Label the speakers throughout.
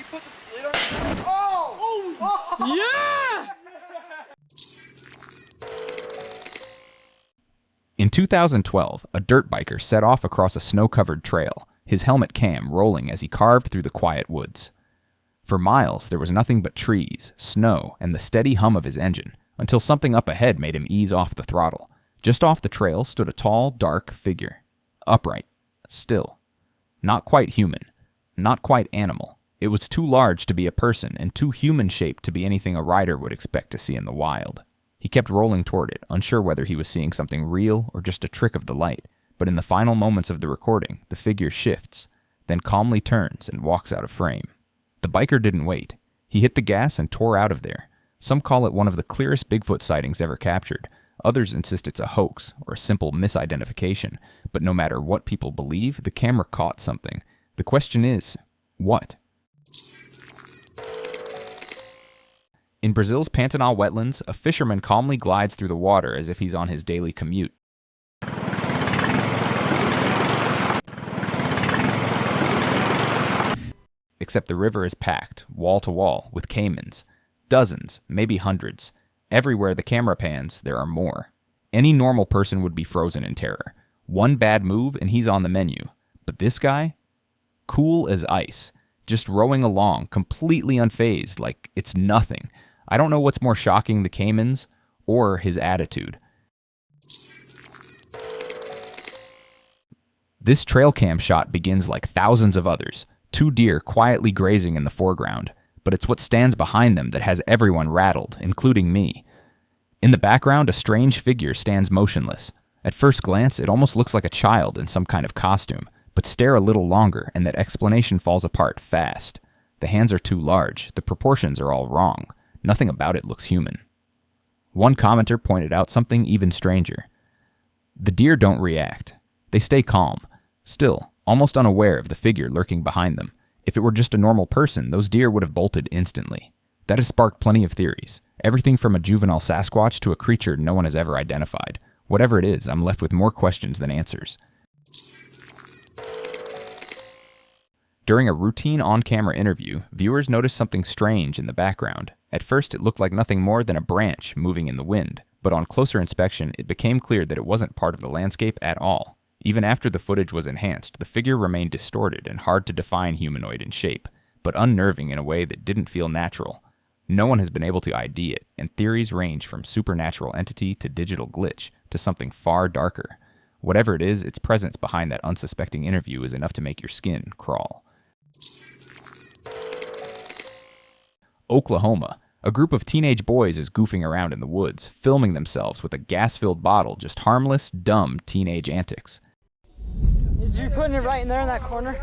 Speaker 1: you put the lid on? Oh! Oh!
Speaker 2: Yeah!
Speaker 3: In 2012, a dirt biker set off across a snow-covered trail, his helmet cam rolling as he carved through the quiet woods. For miles, there was nothing but trees, snow, and the steady hum of his engine, until something up ahead made him ease off the throttle. Just off the trail stood a tall, dark figure. Upright. Still. Not quite human. Not quite animal. It was too large to be a person and too human-shaped to be anything a rider would expect to see in the wild. He kept rolling toward it, unsure whether he was seeing something real or just a trick of the light, but in the final moments of the recording, the figure shifts, then calmly turns and walks out of frame. The biker didn't wait. He hit the gas and tore out of there. Some call it one of the clearest Bigfoot sightings ever captured. Others insist it's a hoax or a simple misidentification, but no matter what people believe, the camera caught something. The question is, what? In Brazil's Pantanal wetlands, a fisherman calmly glides through the water as if he's on his daily commute. Except the river is packed, wall to wall, with caimans. Dozens, maybe hundreds. Everywhere the camera pans, there are more. Any normal person would be frozen in terror. One bad move and he's on the menu. But this guy? Cool as ice. Just rowing along, completely unfazed, like it's nothing. I don't know what's more shocking, the caimans or his attitude. This trail cam shot begins like thousands of others. 2 deer quietly grazing in the foreground, but it's what stands behind them that has everyone rattled, including me. In the background, a strange figure stands motionless. At first glance, it almost looks like a child in some kind of costume, but stare a little longer and that explanation falls apart fast. The hands are too large, the proportions are all wrong. Nothing about it looks human. One commenter pointed out something even stranger. The deer don't react. They stay calm, still, almost unaware of the figure lurking behind them. If it were just a normal person, those deer would have bolted instantly. That has sparked plenty of theories. Everything from a juvenile Sasquatch to a creature no one has ever identified. Whatever it is, I'm left with more questions than answers. During a routine on-camera interview, viewers noticed something strange in the background. At first, it looked like nothing more than a branch moving in the wind, but on closer inspection, it became clear that it wasn't part of the landscape at all. Even after the footage was enhanced, the figure remained distorted and hard to define humanoid in shape, but unnerving in a way that didn't feel natural. No one has been able to ID it, and theories range from supernatural entity to digital glitch to something far darker. Whatever it is, its presence behind that unsuspecting interview is enough to make your skin crawl. Oklahoma. A group of teenage boys is goofing around in the woods, filming themselves with a gas-filled bottle, just harmless, dumb teenage antics.
Speaker 2: Is you putting it right in there in that corner?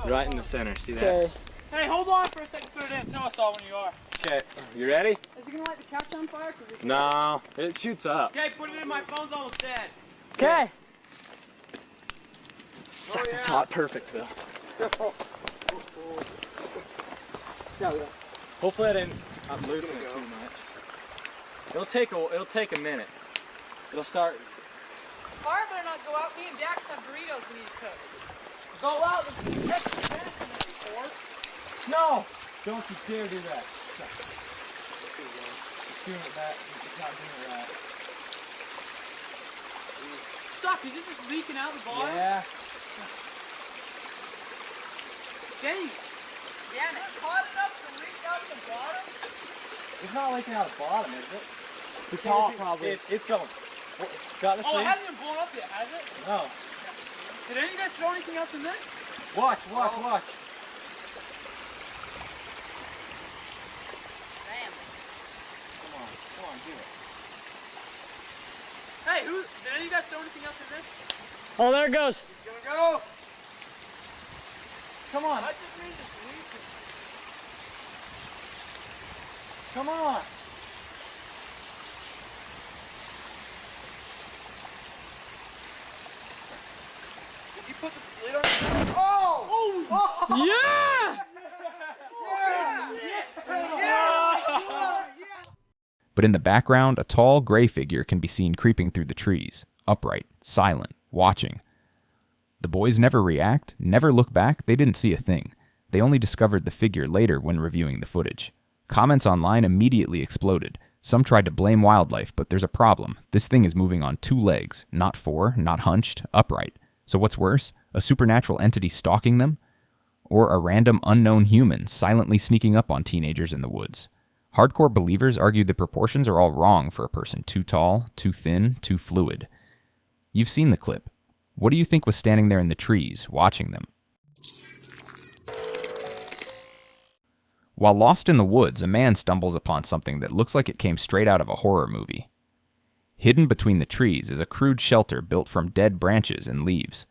Speaker 4: Right in the center, see that?
Speaker 2: Okay.
Speaker 1: Hey, hold on for a second, put it in. Tell us all when you are.
Speaker 4: Okay, you ready?
Speaker 5: Is it gonna light the couch on fire?
Speaker 4: No, it shoots up.
Speaker 1: Okay, put it in. My phone's almost dead.
Speaker 2: Okay.
Speaker 4: Suck, it's hot, perfect though. Hopefully I didn't loosen it too much. It'll take a minute. It'll start.
Speaker 5: Fire better not go out. Me and Dax have burritos we need to cook.
Speaker 1: Go out and catch the venison before.
Speaker 4: No! Don't you dare do that. Suck. It's doing it back. It's not doing it right.
Speaker 1: Suck, is it just leaking out the bottom?
Speaker 4: Yeah.
Speaker 1: Dang.
Speaker 5: Yeah, and it's hot enough to leak out the bottom.
Speaker 4: It's not leaking out the bottom, is it?
Speaker 1: The top, probably.
Speaker 4: It's going. Got the
Speaker 1: Oh, it
Speaker 4: sleeves?
Speaker 1: hasn't even blown up yet, has it?
Speaker 4: No.
Speaker 1: Did any of you guys throw anything else in there?
Speaker 4: Watch.
Speaker 5: Damn.
Speaker 4: Come on, do it.
Speaker 1: Hey, did any of you guys throw anything else in there?
Speaker 2: Oh, there it goes.
Speaker 1: It's gonna go.
Speaker 4: Come on,
Speaker 1: I just made this leaking.
Speaker 4: come on.
Speaker 1: Did you put the lid on? Oh!
Speaker 2: Yeah!
Speaker 3: But in the background, a tall, gray figure can be seen creeping through the trees, upright, silent, watching. The boys never react, never look back, they didn't see a thing. They only discovered the figure later when reviewing the footage. Comments online immediately exploded. Some tried to blame wildlife, but there's a problem. This thing is moving on 2 legs, not 4, not hunched, upright. So what's worse? A supernatural entity stalking them? Or a random unknown human silently sneaking up on teenagers in the woods? Hardcore believers argue the proportions are all wrong for a person too tall, too thin, too fluid. You've seen the clip. What do you think was standing there in the trees, watching them? While lost in the woods, a man stumbles upon something that looks like it came straight out of a horror movie. Hidden between the trees is a crude shelter built from dead branches and leaves.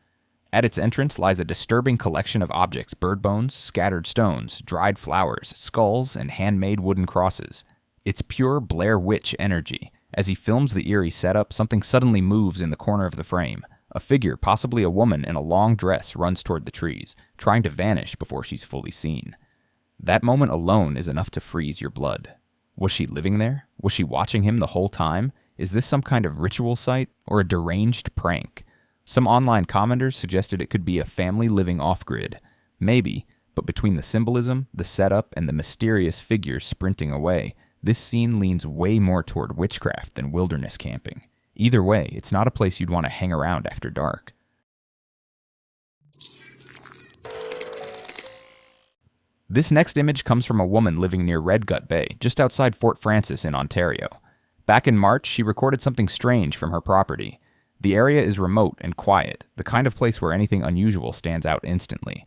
Speaker 3: At its entrance lies a disturbing collection of objects: bird bones, scattered stones, dried flowers, skulls, and handmade wooden crosses. It's pure Blair Witch energy. As he films the eerie setup, something suddenly moves in the corner of the frame. A figure, possibly a woman in a long dress, runs toward the trees, trying to vanish before she's fully seen. That moment alone is enough to freeze your blood. Was she living there? Was she watching him the whole time? Is this some kind of ritual site or a deranged prank? Some online commenters suggested it could be a family living off-grid. Maybe, but between the symbolism, the setup, and the mysterious figure sprinting away, this scene leans way more toward witchcraft than wilderness camping. Either way, it's not a place you'd want to hang around after dark. This next image comes from a woman living near Redgut Bay, just outside Fort Frances in Ontario. Back in March, she recorded something strange from her property. The area is remote and quiet, the kind of place where anything unusual stands out instantly.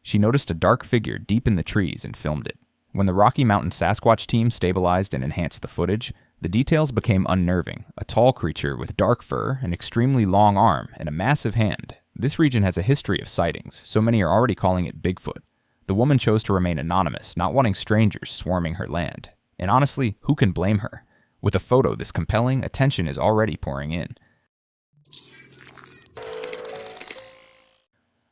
Speaker 3: She noticed a dark figure deep in the trees and filmed it. When the Rocky Mountain Sasquatch team stabilized and enhanced the footage, the details became unnerving. A tall creature with dark fur, an extremely long arm, and a massive hand. This region has a history of sightings, so many are already calling it Bigfoot. The woman chose to remain anonymous, not wanting strangers swarming her land. And honestly, who can blame her? With a photo this compelling, attention is already pouring in.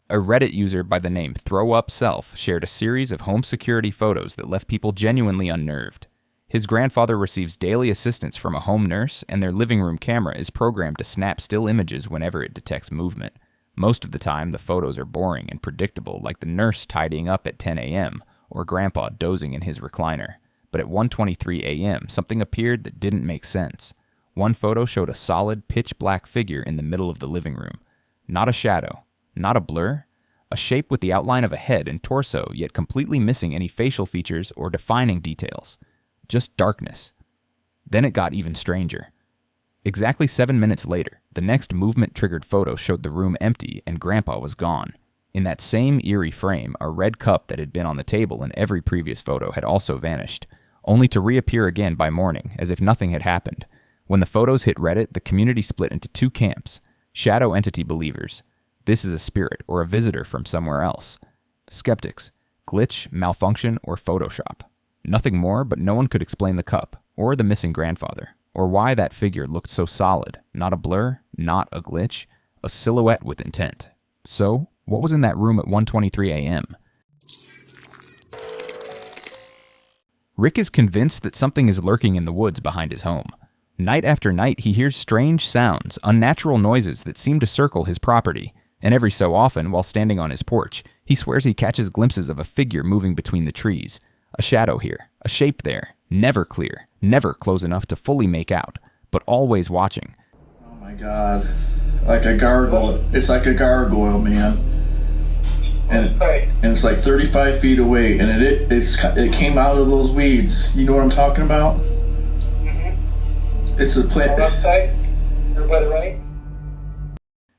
Speaker 3: A Reddit user by the name ThrowUpSelf shared a series of home security photos that left people genuinely unnerved. His grandfather receives daily assistance from a home nurse, and their living room camera is programmed to snap still images whenever it detects movement. Most of the time, the photos are boring and predictable, like the nurse tidying up at 10 a.m. or grandpa dozing in his recliner. But at 1:23 a.m., something appeared that didn't make sense. One photo showed a solid, pitch-black figure in the middle of the living room. Not a shadow. Not a blur, a shape with the outline of a head and torso, yet completely missing any facial features or defining details. Just darkness. Then it got even stranger. Exactly 7 minutes later, the next movement-triggered photo showed the room empty and Grandpa was gone. In that same eerie frame, a red cup that had been on the table in every previous photo had also vanished, only to reappear again by morning, as if nothing had happened. When the photos hit Reddit, the community split into 2 camps: shadow entity believers. This is a spirit or a visitor from somewhere else. Skeptics. Glitch, malfunction, or Photoshop. Nothing more, but no one could explain the cup, or the missing grandfather, or why that figure looked so solid. Not a blur, not a glitch, a silhouette with intent. So, what was in that room at 1:23 a.m.? Rick is convinced that something is lurking in the woods behind his home. Night after night, he hears strange sounds, unnatural noises that seem to circle his property. And every so often, while standing on his porch, he swears he catches glimpses of a figure moving between the trees. A shadow here, a shape there, never clear, never close enough to fully make out, but always watching.
Speaker 1: Oh my god. Like a gargoyle. It's like a gargoyle, man. And it's like 35 feet away, and it came out of those weeds. You know what I'm talking about? It's a plant.
Speaker 6: Left side, or by the right?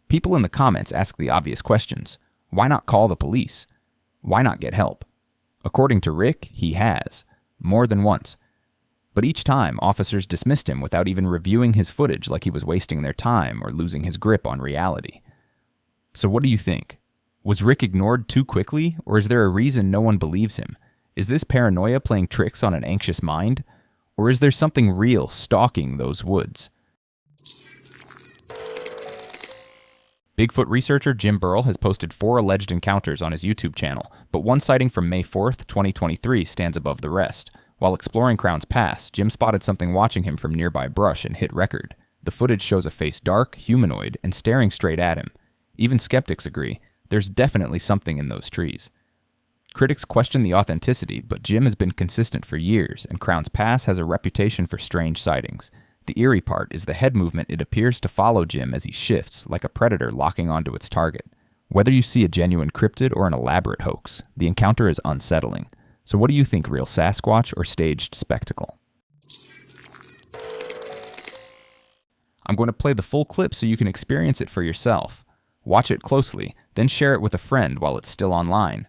Speaker 3: People in the comments ask the obvious questions. Why not call the police? Why not get help? According to Rick, he has. More than once. But each time, officers dismissed him without even reviewing his footage, like he was wasting their time or losing his grip on reality. So what do you think? Was Rick ignored too quickly, or is there a reason no one believes him? Is this paranoia playing tricks on an anxious mind? Or is there something real stalking those woods? Bigfoot researcher Jim Burrell has posted 4 alleged encounters on his YouTube channel, but one sighting from May 4th, 2023 stands above the rest. While exploring Crown's Pass, Jim spotted something watching him from nearby brush and hit record. The footage shows a face dark, humanoid, and staring straight at him. Even skeptics agree, there's definitely something in those trees. Critics question the authenticity, but Jim has been consistent for years, and Crown's Pass has a reputation for strange sightings. The eerie part is the head movement. It appears to follow Jim as he shifts, like a predator locking onto its target. Whether you see a genuine cryptid or an elaborate hoax, the encounter is unsettling. So what do you think, real Sasquatch or staged spectacle? I'm going to play the full clip so you can experience it for yourself. Watch it closely, then share it with a friend while it's still online.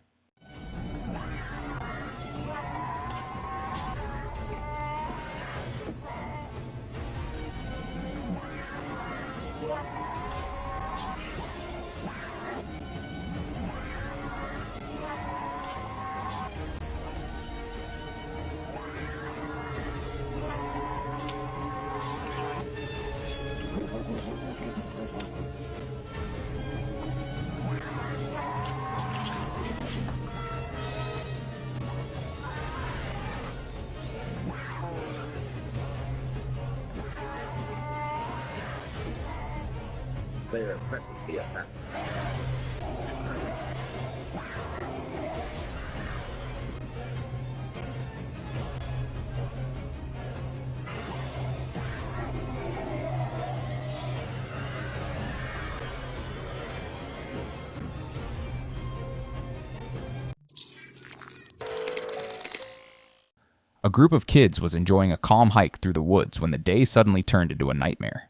Speaker 3: A group of kids was enjoying a calm hike through the woods when the day suddenly turned into a nightmare.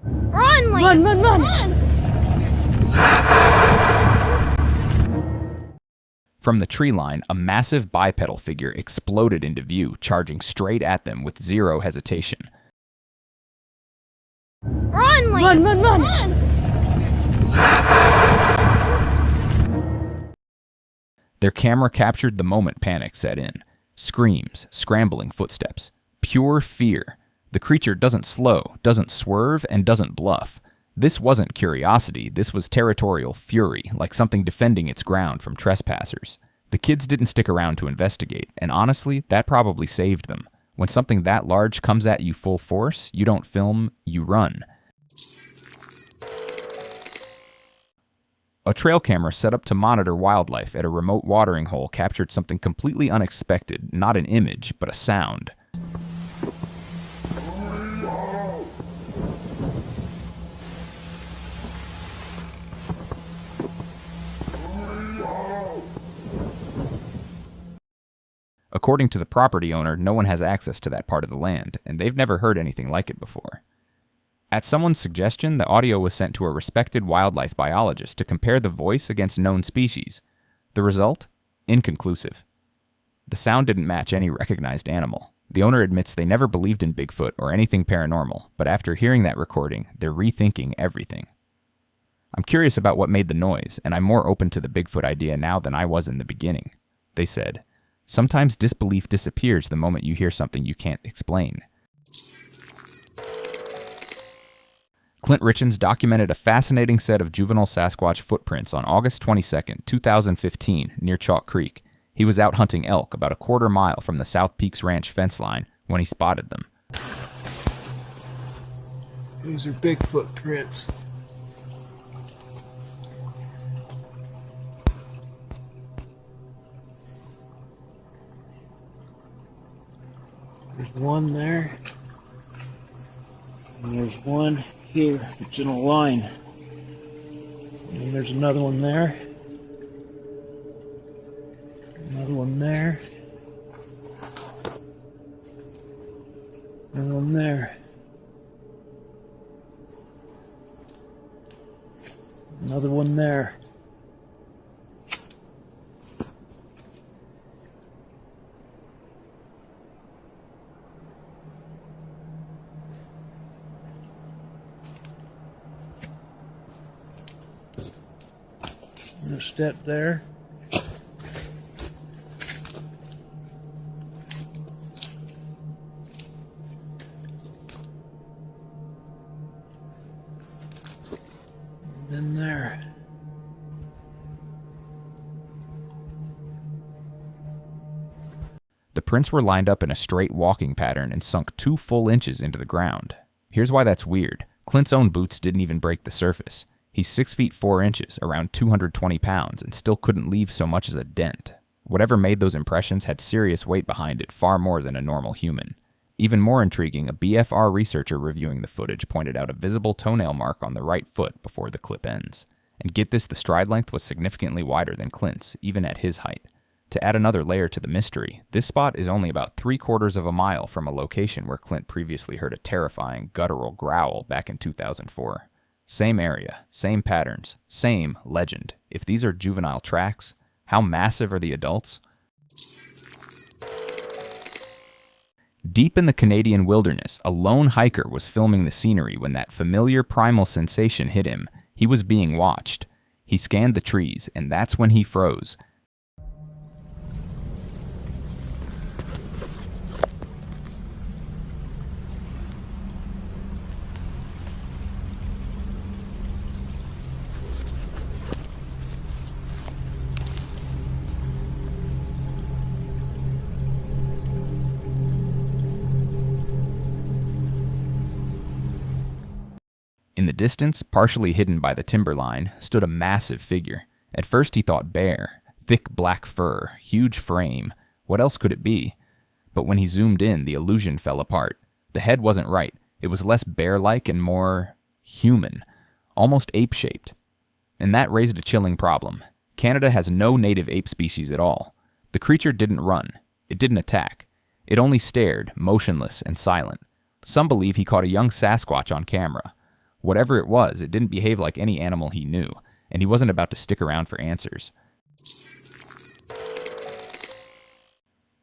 Speaker 5: Run, Liam!
Speaker 2: Run, run, run!
Speaker 3: From the tree line, a massive bipedal figure exploded into view, charging straight at them with zero hesitation.
Speaker 5: Run, Liam!
Speaker 2: Run, run, run!
Speaker 3: Their camera captured the moment panic set in. Screams, scrambling footsteps. Pure fear. The creature doesn't slow, doesn't swerve, and doesn't bluff. This wasn't curiosity, this was territorial fury, like something defending its ground from trespassers. The kids didn't stick around to investigate, and honestly, that probably saved them. When something that large comes at you full force, you don't film, you run. A trail camera set up to monitor wildlife at a remote watering hole captured something completely unexpected, not an image, but a sound. According to the property owner, no one has access to that part of the land, and they've never heard anything like it before. At someone's suggestion, the audio was sent to a respected wildlife biologist to compare the voice against known species. The result? Inconclusive. The sound didn't match any recognized animal. The owner admits they never believed in Bigfoot or anything paranormal, but after hearing that recording, they're rethinking everything. I'm curious about what made the noise, and I'm more open to the Bigfoot idea now than I was in the beginning. They said, "Sometimes disbelief disappears the moment you hear something you can't explain." Clint Richens documented a fascinating set of juvenile Sasquatch footprints on August 22, 2015, near Chalk Creek. He was out hunting elk about a quarter-mile from the South Peaks Ranch fence line when he spotted them.
Speaker 4: These are Bigfoot prints. There's one there, and there's one here. It's in a line. And then there's another one there. Another one there. Another one there. Another one there. And a step there. And then there.
Speaker 3: The prints were lined up in a straight walking pattern and sunk 2 full inches into the ground. Here's why that's weird. Clint's own boots didn't even break the surface. He's 6 feet 4 inches, around 220 pounds, and still couldn't leave so much as a dent. Whatever made those impressions had serious weight behind it, far more than a normal human. Even more intriguing, a BFR researcher reviewing the footage pointed out a visible toenail mark on the right foot before the clip ends. And get this, the stride length was significantly wider than Clint's, even at his height. To add another layer to the mystery, this spot is only about 3/4 of a mile from a location where Clint previously heard a terrifying, guttural growl back in 2004. Same area, same patterns, same legend. If these are juvenile tracks, how massive are the adults? Deep in the Canadian wilderness, a lone hiker was filming the scenery when that familiar primal sensation hit him. He was being watched. He scanned the trees, and that's when he froze. In the distance, partially hidden by the timberline, stood a massive figure. At first he thought bear. Thick black fur, huge frame. What else could it be? But when he zoomed in, the illusion fell apart. The head wasn't right. It was less bear-like and more human, almost ape-shaped. And that raised a chilling problem. Canada has no native ape species at all. The creature didn't run. It didn't attack. It only stared, motionless and silent. Some believe he caught a young Sasquatch on camera. Whatever it was, it didn't behave like any animal he knew, and he wasn't about to stick around for answers.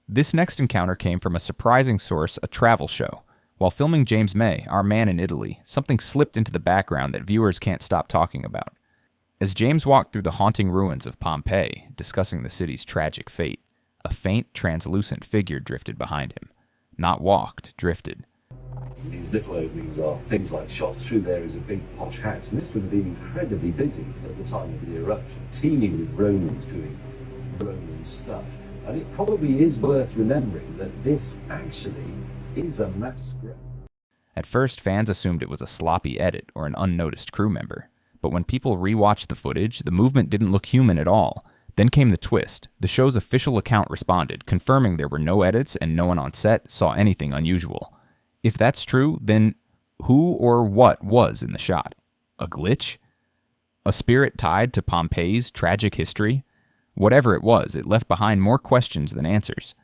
Speaker 3: This next encounter came from a surprising source, a travel show. While filming James May, our man in Italy, something slipped into the background that viewers can't stop talking about. As James walked through the haunting ruins of Pompeii, discussing the city's tragic fate, a faint, translucent figure drifted behind him. Not walked, drifted.
Speaker 7: These little openings are things like shot through there is a big posh house, and this would have been incredibly busy at the time of the eruption, teeming with Romans doing Roman stuff. And it probably is worth remembering that this actually is a mass grave.
Speaker 3: At first, fans assumed it was a sloppy edit or an unnoticed crew member. But when people rewatched the footage, the movement didn't look human at all. Then came the twist. The show's official account responded, confirming there were no edits and no one on set saw anything unusual. If that's true, then who or what was in the shot? A glitch? A spirit tied to Pompeii's tragic history? Whatever it was, it left behind more questions than answers.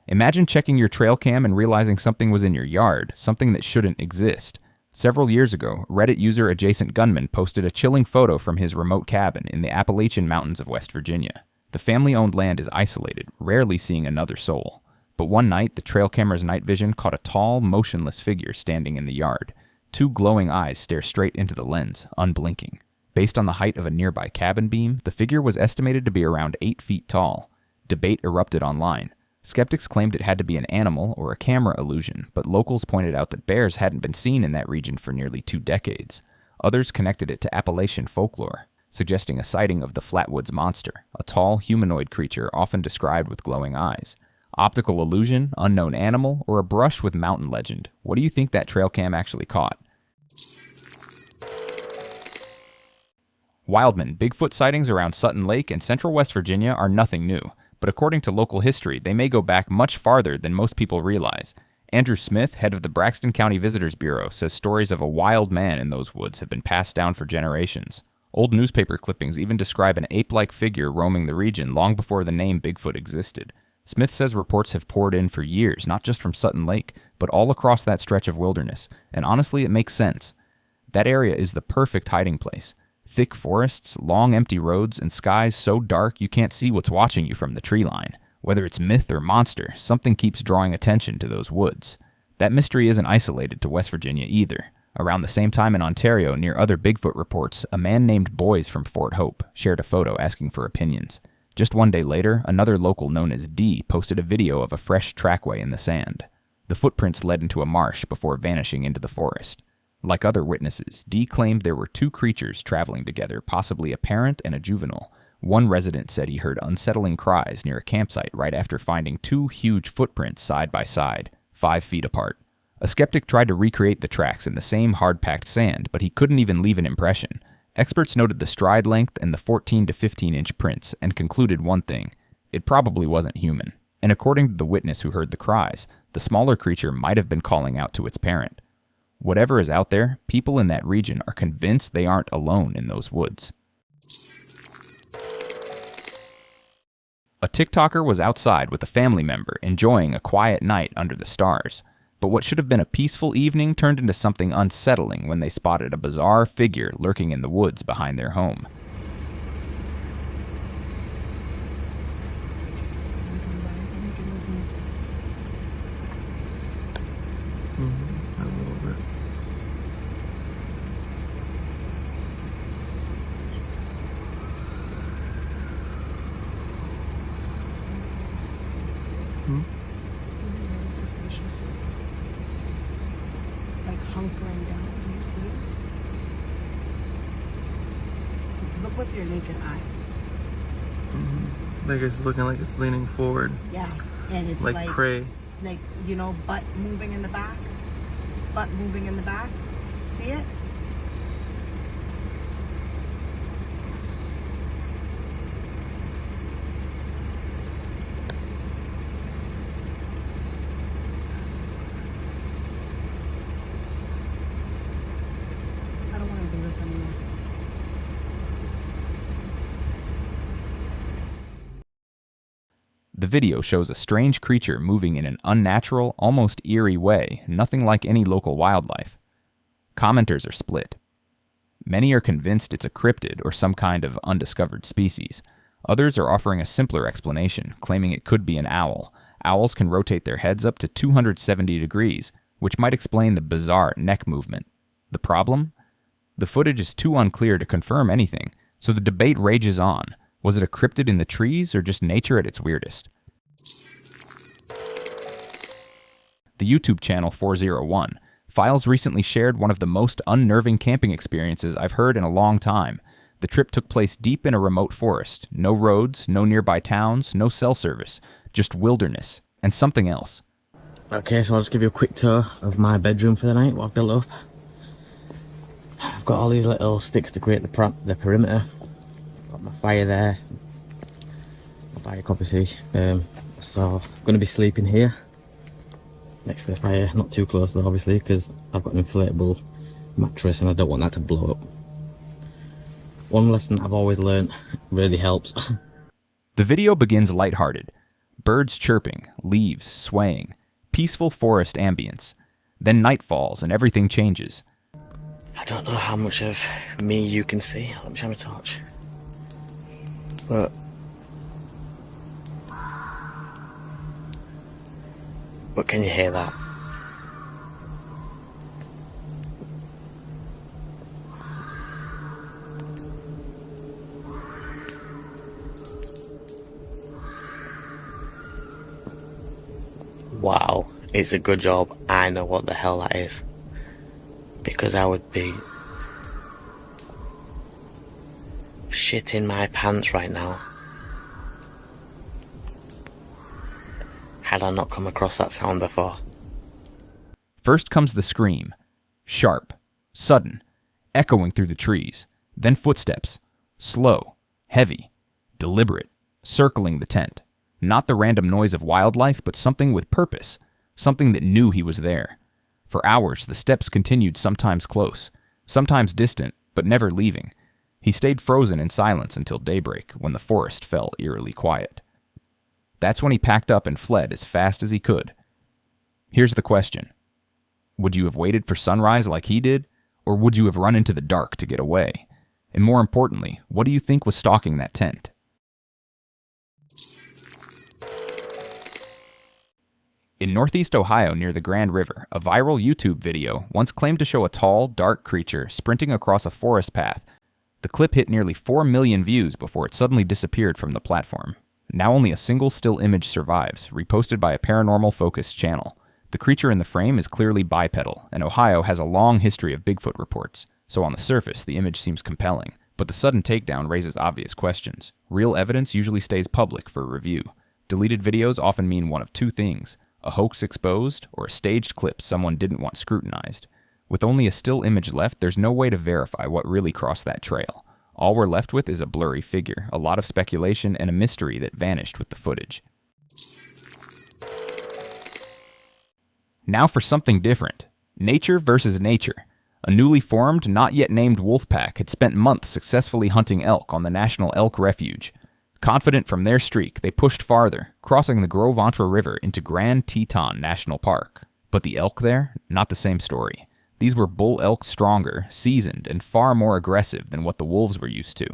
Speaker 3: Imagine checking your trail cam and realizing something was in your yard, something that shouldn't exist. Several years ago, Reddit user Adjacent Gunman posted a chilling photo from his remote cabin in the Appalachian Mountains of West Virginia. The family-owned land is isolated, rarely seeing another soul. But one night, the trail camera's night vision caught a tall, motionless figure standing in the yard. 2 glowing eyes stare straight into the lens, unblinking. Based on the height of a nearby cabin beam, the figure was estimated to be around 8 feet tall. Debate erupted online. Skeptics claimed it had to be an animal or a camera illusion, but locals pointed out that bears hadn't been seen in that region for nearly 2 decades. Others connected it to Appalachian folklore, suggesting a sighting of the Flatwoods Monster, a tall, humanoid creature often described with glowing eyes. Optical illusion, unknown animal, or a brush with mountain legend? What do you think that trail cam actually caught? Wildman, Bigfoot sightings around Sutton Lake and central West Virginia are nothing new, but according to local history, they may go back much farther than most people realize. Andrew Smith, head of the Braxton County Visitors Bureau, says stories of a wild man in those woods have been passed down for generations. Old newspaper clippings even describe an ape-like figure roaming the region long before the name Bigfoot existed. Smith says reports have poured in for years, not just from Sutton Lake, but all across that stretch of wilderness, and honestly, it makes sense. That area is the perfect hiding place. Thick forests, long empty roads, and skies so dark you can't see what's watching you from the tree line. Whether it's myth or monster, something keeps drawing attention to those woods. That mystery isn't isolated to West Virginia either. Around the same time in Ontario, near other Bigfoot reports, a man named Boys from Fort Hope shared a photo asking for opinions. Just one day later, another local known as D posted a video of a fresh trackway in the sand. The footprints led into a marsh before vanishing into the forest. Like other witnesses, D claimed there were 2 creatures traveling together, possibly a parent and a juvenile. One resident said he heard unsettling cries near a campsite right after finding 2 huge footprints side by side, 5 feet apart. A skeptic tried to recreate the tracks in the same hard-packed sand, but he couldn't even leave an impression. Experts noted the stride length and the 14 to 15-inch prints and concluded one thing: it probably wasn't human. And according to the witness who heard the cries, the smaller creature might have been calling out to its parent. Whatever is out there, people in that region are convinced they aren't alone in those woods. A TikToker was outside with a family member enjoying a quiet night under the stars. But what should have been a peaceful evening turned into something unsettling when they spotted a bizarre figure lurking in the woods behind their home.
Speaker 8: Like hunkering down. Can you see it? Look with your naked eye.
Speaker 9: Like it's looking like it's leaning forward.
Speaker 8: Yeah, and it's
Speaker 9: like prey.
Speaker 8: Like, you know, butt moving in the back. Butt moving in the back. See it? I don't want to do this anymore.
Speaker 3: The video shows a strange creature moving in an unnatural, almost eerie way, nothing like any local wildlife. Commenters are split. Many are convinced it's a cryptid or some kind of undiscovered species. Others are offering a simpler explanation, claiming it could be an owl. Owls can rotate their heads up to 270 degrees, which might explain the bizarre neck movement. The problem? The footage is too unclear to confirm anything, so the debate rages on. Was it a cryptid in the trees or just nature at its weirdest? The YouTube channel 401 Files recently shared one of the most unnerving camping experiences I've heard in a long time. The trip took place deep in a remote forest. No roads, no nearby towns, no cell service, just wilderness, and something else.
Speaker 10: Okay, so I'll just give you a quick tour of my bedroom for the night, what I've built up. I've got all these little sticks to create the perimeter. Got my fire there, my bike obviously. So I'm going to be sleeping here, next to the fire, not too close though obviously, because I've got an inflatable mattress and I don't want that to blow up. One lesson I've always learned really helps.
Speaker 3: The video begins lighthearted. Birds chirping, leaves swaying, peaceful forest ambience. Then night falls and everything changes.
Speaker 10: I don't know how much of me you can see. Let me show my torch. But can you hear that? Wow, it's a good job I know what the hell that is, because I would be shitting my pants right now had I not come across that sound before.
Speaker 3: First comes the scream. Sharp, sudden, echoing through the trees. Then footsteps. Slow, heavy, deliberate, circling the tent. Not the random noise of wildlife, but something with purpose. Something that knew he was there. For hours, the steps continued, sometimes close, sometimes distant, but never leaving. He stayed frozen in silence until daybreak, when the forest fell eerily quiet. That's when he packed up and fled as fast as he could. Here's the question. Would you have waited for sunrise like he did, or would you have run into the dark to get away? And more importantly, what do you think was stalking that tent? In northeast Ohio near the Grand River, a viral YouTube video once claimed to show a tall, dark creature sprinting across a forest path. The clip hit nearly 4 million views before it suddenly disappeared from the platform. Now only a single still image survives, reposted by a paranormal-focused channel. The creature in the frame is clearly bipedal, and Ohio has a long history of Bigfoot reports, so on the surface the image seems compelling, but the sudden takedown raises obvious questions. Real evidence usually stays public for review. Deleted videos often mean one of two things: a hoax exposed, or a staged clip someone didn't want scrutinized. With only a still image left, there's no way to verify what really crossed that trail. All we're left with is a blurry figure, a lot of speculation, and a mystery that vanished with the footage. Now for something different. Nature versus nature. A newly formed, not yet named wolf pack had spent months successfully hunting elk on the National Elk Refuge. Confident from their streak, they pushed farther, crossing the Gros Ventre River into Grand Teton National Park. But the elk there? Not the same story. These were bull elk stronger, seasoned, and far more aggressive than what the wolves were used to.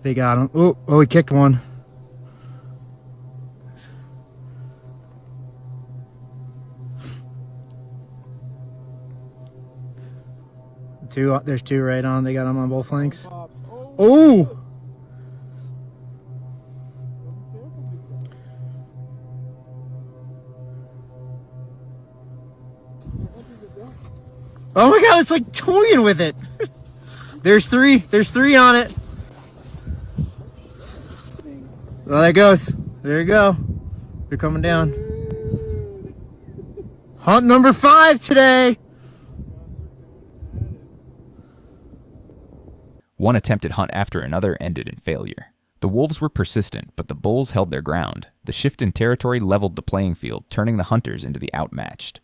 Speaker 10: They got him. Oh, he kicked one. There's two right on. They got them on both flanks. Oh! Oh my god, it's like toying with it. There's three on it. Well, there it goes. There you go. They're coming down. Hunt number 5 today.
Speaker 3: One attempted hunt after another ended in failure. The wolves were persistent, but the bulls held their ground. The shift in territory leveled the playing field, turning the hunters into the outmatched.